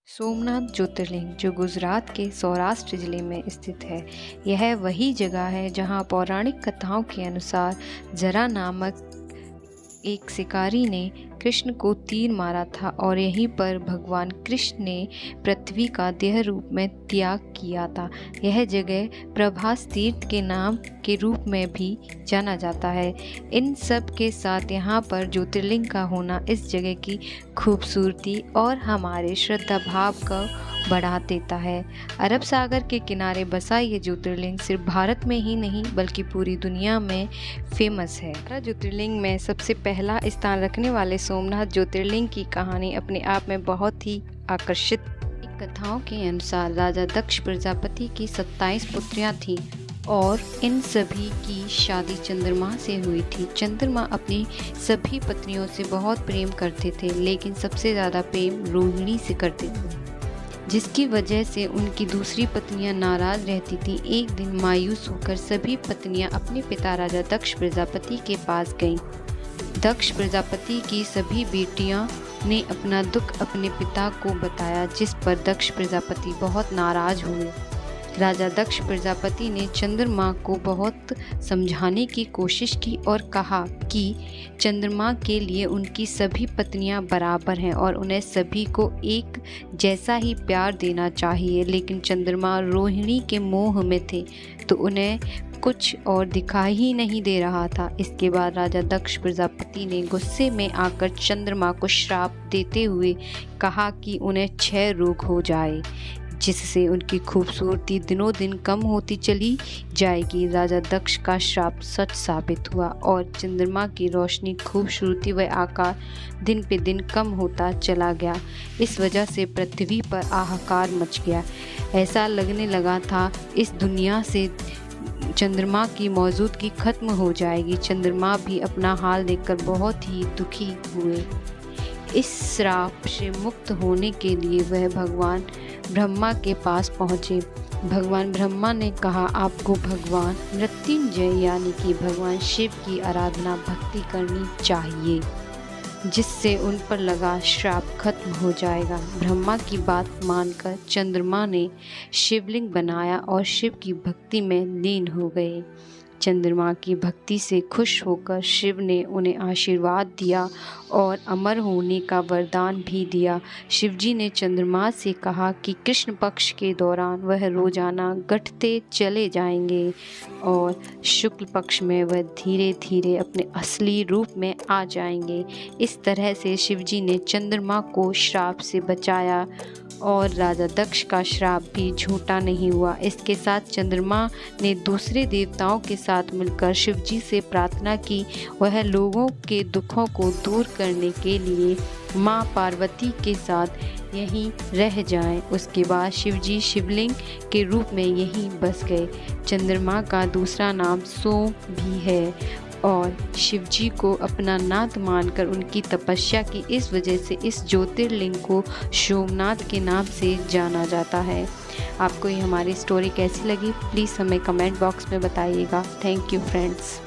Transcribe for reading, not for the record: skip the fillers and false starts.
सोमनाथ ज्योतिर्लिंग जो गुजरात के सौराष्ट्र जिले में स्थित है, यह वही जगह है जहां पौराणिक कथाओं के अनुसार जरा नामक एक शिकारी ने कृष्ण को तीर मारा था और यहीं पर भगवान कृष्ण ने पृथ्वी का देह रूप में त्याग किया था। यह जगह प्रभास तीर्थ के नाम के रूप में भी जाना जाता है। इन सब के साथ यहाँ पर ज्योतिर्लिंग का होना इस जगह की खूबसूरती और हमारे श्रद्धा भाव को बढ़ा देता है। अरब सागर के किनारे बसा ये ज्योतिर्लिंग सिर्फ भारत में ही नहीं बल्कि पूरी दुनिया में फेमस है। ज्योतिर्लिंग में सबसे पहला स्थान रखने वाले सोमनाथ ज्योतिर्लिंग की कहानी अपने आप में बहुत ही आकर्षित। कथाओं के अनुसार राजा दक्ष प्रजापति की 27 पुत्रियां थीं और इन सभी की शादी चंद्रमा से हुई थी। चंद्रमा अपनी सभी पत्नियों से बहुत प्रेम करते थे, लेकिन सबसे ज़्यादा प्रेम रोहिणी से करते थे, जिसकी वजह से उनकी दूसरी पत्नियां नाराज रहती थीं। एक दिन मायूस होकर सभी पत्नियां अपने पिता राजा दक्ष प्रजापति के पास गईं। दक्ष प्रजापति की सभी बेटियां ने अपना दुख अपने पिता को बताया, जिस पर दक्ष प्रजापति बहुत नाराज हुए। राजा दक्ष प्रजापति ने चंद्रमा को बहुत समझाने की कोशिश की और कहा कि चंद्रमा के लिए उनकी सभी पत्नियां बराबर हैं और उन्हें सभी को एक जैसा ही प्यार देना चाहिए। लेकिन चंद्रमा रोहिणी के मोह में थे तो उन्हें कुछ और दिखाई ही नहीं दे रहा था। इसके बाद राजा दक्ष प्रजापति ने गुस्से में आकर चंद्रमा को श्राप देते हुए कहा कि उन्हें क्षय रोग हो जाए, जिससे उनकी खूबसूरती दिनों दिन कम होती चली जाएगी। राजा दक्ष का श्राप सच साबित हुआ और चंद्रमा की रोशनी, खूबसूरती व आकार दिन पे दिन कम होता चला गया। इस वजह से पृथ्वी पर हाहाकार मच गया। ऐसा लगने लगा था इस दुनिया से चंद्रमा की मौजूदगी खत्म हो जाएगी। चंद्रमा भी अपना हाल देखकर बहुत ही दुखी हुए। इस श्राप से मुक्त होने के लिए वह भगवान ब्रह्मा के पास पहुँचे। भगवान ब्रह्मा ने कहा, आपको भगवान मृत्युंजय यानी कि भगवान शिव की आराधना भक्ति करनी चाहिए, जिससे उन पर लगा श्राप खत्म हो जाएगा। ब्रह्मा की बात मानकर चंद्रमा ने शिवलिंग बनाया और शिव की भक्ति में लीन हो गए। चंद्रमा की भक्ति से खुश होकर शिव ने उन्हें आशीर्वाद दिया और अमर होने का वरदान भी दिया। शिवजी ने चंद्रमा से कहा कि कृष्ण पक्ष के दौरान वह रोजाना घटते चले जाएंगे और शुक्ल पक्ष में वह धीरे धीरे अपने असली रूप में आ जाएंगे। इस तरह से शिवजी ने चंद्रमा को श्राप से बचाया और राजा दक्ष का श्राप भी झूठा नहीं हुआ। इसके साथ चंद्रमा ने दूसरे देवताओं के साथ मिलकर शिवजी से प्रार्थना की वह लोगों के दुखों को दूर करने के लिए माँ पार्वती के साथ यहीं रह जाएं। उसके बाद शिवजी शिवलिंग के रूप में यहीं बस गए। चंद्रमा का दूसरा नाम सोम भी है और शिवजी को अपना नाथ मानकर उनकी तपस्या की इस वजह से इस ज्योतिर्लिंग को सोमनाथ के नाम से जाना जाता है। आपको ये हमारी स्टोरी कैसी लगी प्लीज़ हमें कमेंट बॉक्स में बताइएगा। Thank you friends.